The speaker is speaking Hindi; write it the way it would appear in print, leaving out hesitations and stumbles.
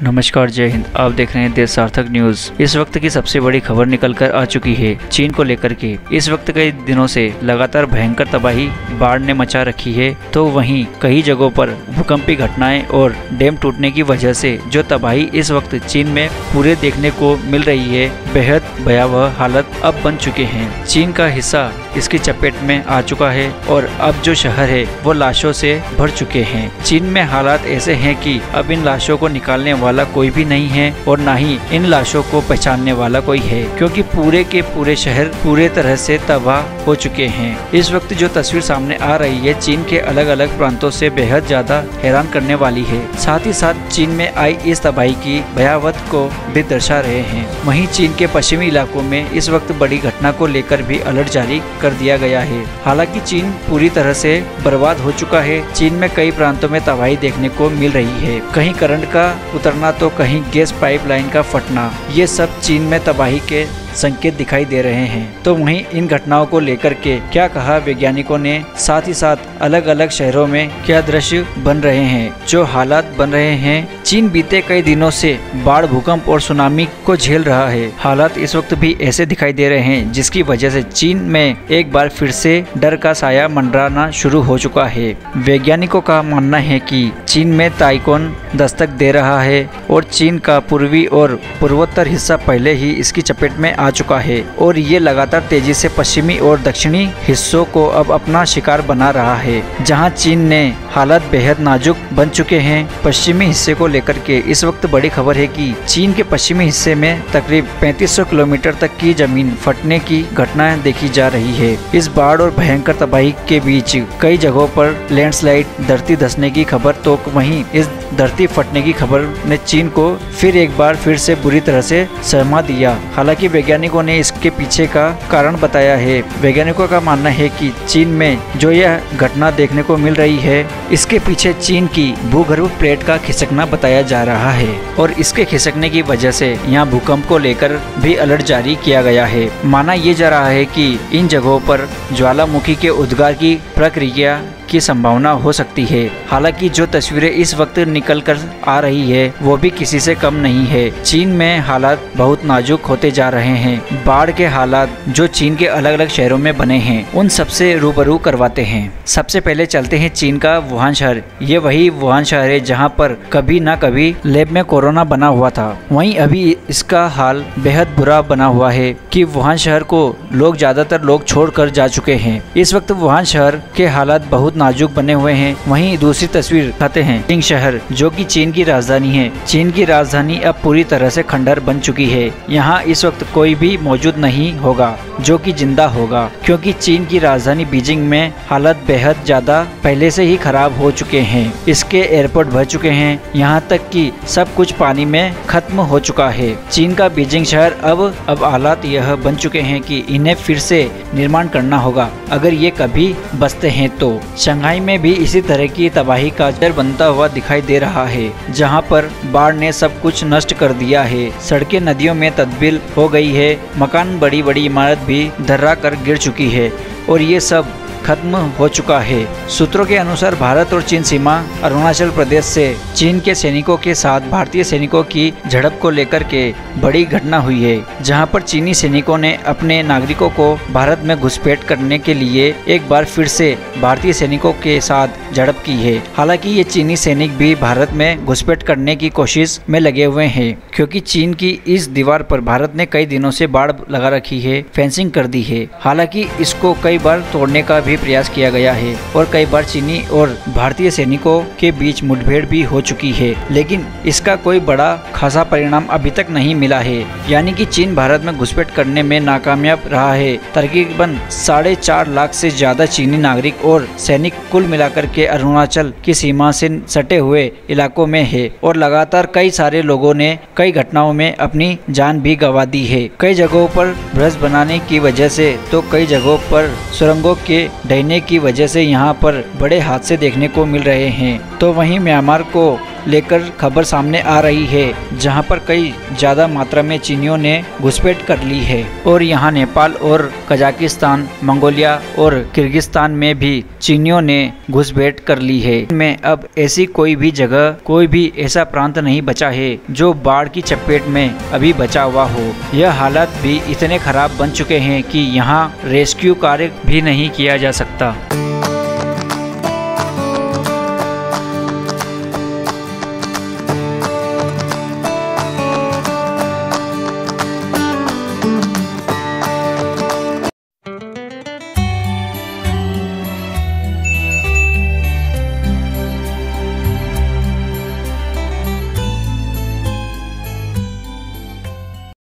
नमस्कार, जय हिंद। आप देख रहे हैं देश सार्थक न्यूज। इस वक्त की सबसे बड़ी खबर निकल कर आ चुकी है चीन को लेकर के। इस वक्त कई दिनों से लगातार भयंकर तबाही बाढ़ ने मचा रखी है, तो वहीं कई जगहों पर भूकंपी घटनाएं और डैम टूटने की वजह से जो तबाही इस वक्त चीन में पूरे देखने को मिल रही है, बेहद भयावह हालत अब बन चुके हैं। चीन का हिस्सा इसकी चपेट में आ चुका है और अब जो शहर है वो लाशों से भर चुके हैं। चीन में हालात ऐसे हैं कि अब इन लाशों को निकालने वाला कोई भी नहीं है और ना ही इन लाशों को पहचानने वाला कोई है, क्योंकि पूरे के पूरे शहर पूरे तरह से तबाह हो चुके हैं। इस वक्त जो तस्वीर सामने आ रही है चीन के अलग अलग प्रांतों से बेहद ज्यादा हैरान करने वाली है। साथ ही साथ चीन में आई इस तबाही की भयावह को भी दर्शा रहे हैं। वहीं चीन के पश्चिमी इलाकों में इस वक्त बड़ी घटना को लेकर भी अलर्ट जारी कर दिया गया है। हालांकि चीन पूरी तरह से बर्बाद हो चुका है। चीन में कई प्रांतों में तबाही देखने को मिल रही है, कहीं करंट का उतरना तो कहीं गैस पाइपलाइन का फटना। ये सब चीन में तबाही के संकेत दिखाई दे रहे हैं। तो वहीं इन घटनाओं को लेकर के क्या कहा वैज्ञानिकों ने, साथ ही साथ अलग अलग शहरों में क्या दृश्य बन रहे हैं, जो हालात बन रहे हैं। चीन बीते कई दिनों से बाढ़, भूकंप और सुनामी को झेल रहा है। हालात इस वक्त भी ऐसे दिखाई दे रहे हैं जिसकी वजह से चीन में एक बार फिर से डर का साया मंडराना शुरू हो चुका है। वैज्ञानिकों का मानना है कि चीन में ताइफून दस्तक दे रहा है और चीन का पूर्वी और पूर्वोत्तर हिस्सा पहले ही इसकी चपेट में आ चुका है और ये लगातार तेजी से पश्चिमी और दक्षिणी हिस्सों को अब अपना शिकार बना रहा है, जहां चीन ने हालात बेहद नाजुक बन चुके हैं। पश्चिमी हिस्से को लेकर के इस वक्त बड़ी खबर है कि चीन के पश्चिमी हिस्से में तकरीब 3500 किलोमीटर तक की जमीन फटने की घटनाएं देखी जा रही है। इस बाढ़ और भयंकर तबाही के बीच कई जगहों पर लैंडस्लाइड, धरती धंसने की खबर, तो वहीं इस धरती फटने की खबर ने चीन को फिर एक बार फिर से बुरी तरह से सहमा दिया। हालांकि वैज्ञानिकों ने इसके पीछे का कारण बताया है। वैज्ञानिकों का मानना है कि चीन में जो यह घटना देखने को मिल रही है, इसके पीछे चीन की भूगर्भ प्लेट का खिसकना बताया जा रहा है और इसके खिसकने की वजह से यहाँ भूकंप को लेकर भी अलर्ट जारी किया गया है। माना यह जा रहा है कि इन जगहों पर ज्वालामुखी के उद्गार की प्रक्रिया की संभावना हो सकती है। हालांकि जो तस्वीरें इस वक्त निकल कर आ रही है वो भी किसी से कम नहीं है। चीन में हालात बहुत नाजुक होते जा रहे हैं। बाढ़ के हालात जो चीन के अलग अलग शहरों में बने हैं उन सबसे रूबरू करवाते हैं। सबसे पहले चलते हैं चीन का वुहान शहर। ये वही वुहान शहर है जहां पर कभी ना कभी लैब में कोरोना बना हुआ था। वहीं अभी इसका हाल बेहद बुरा बना हुआ है कि वुहान शहर को ज्यादातर लोग छोड़कर जा चुके हैं। इस वक्त वुहान शहर के हालात बहुत नाजुक बने हुए हैं। वहीं दूसरी तस्वीर दिखाते हैं चिंग शहर, जो कि चीन की राजधानी है। चीन की राजधानी अब पूरी तरह से खंडहर बन चुकी है। यहाँ इस वक्त कोई भी मौजूद नहीं होगा जो कि जिंदा होगा, क्योंकि चीन की राजधानी बीजिंग में हालत बेहद ज्यादा पहले से ही खराब हो चुके हैं। इसके एयरपोर्ट भर चुके हैं, यहाँ तक कि सब कुछ पानी में खत्म हो चुका है। चीन का बीजिंग शहर अब हालात यह बन चुके हैं कि इन्हें फिर से निर्माण करना होगा अगर ये कभी बचते हैं तो। शंघाई में भी इसी तरह की तबाही का जर बनता हुआ दिखाई दे रहा है, जहां पर बाढ़ ने सब कुछ नष्ट कर दिया है। सड़कें नदियों में तब्दील हो गई है, मकान, बड़ी बड़ी इमारत भी धर्रा कर गिर चुकी है और ये सब खत्म हो चुका है। सूत्रों के अनुसार भारत और चीन सीमा अरुणाचल प्रदेश से चीन के सैनिकों के साथ भारतीय सैनिकों की झड़प को लेकर के बड़ी घटना हुई है, जहां पर चीनी सैनिकों ने अपने नागरिकों को भारत में घुसपैठ करने के लिए एक बार फिर से भारतीय सैनिकों के साथ झड़प की है। हालांकि ये चीनी सैनिक भी भारत में घुसपैठ करने की कोशिश में लगे हुए हैं, क्योंकि चीन की इस दीवार पर भारत ने कई दिनों से बाड़ लगा रखी है, फेंसिंग कर दी है। हालांकि इसको कई बार तोड़ने का प्रयास किया गया है और कई बार चीनी और भारतीय सैनिकों के बीच मुठभेड़ भी हो चुकी है, लेकिन इसका कोई बड़ा खासा परिणाम अभी तक नहीं मिला है। यानी कि चीन भारत में घुसपैठ करने में नाकामयाब रहा है। तकरीबन 4.5 लाख से ज्यादा चीनी नागरिक और सैनिक कुल मिलाकर के अरुणाचल की सीमा से सटे हुए इलाकों में है और लगातार कई सारे लोगों ने कई घटनाओं में अपनी जान भी गंवा दी है। कई जगहों पर ब्रज बनाने की वजह से तो कई जगहों पर सुरंगों के ढहने की वजह से यहाँ पर बड़े हादसे देखने को मिल रहे हैं। तो वहीं म्यांमार को लेकर खबर सामने आ रही है, जहां पर कई ज्यादा मात्रा में चीनियों ने घुसपैठ कर ली है और यहां नेपाल और कजाकिस्तान, मंगोलिया और किर्गिस्तान में भी चीनियों ने घुसपैठ कर ली है। में अब ऐसी कोई भी जगह, कोई भी ऐसा प्रांत नहीं बचा है जो बाढ़ की चपेट में अभी बचा हुआ हो। यह हालात भी इतने खराब बन चुके हैं कि यहाँ रेस्क्यू कार्य भी नहीं किया जा सकता।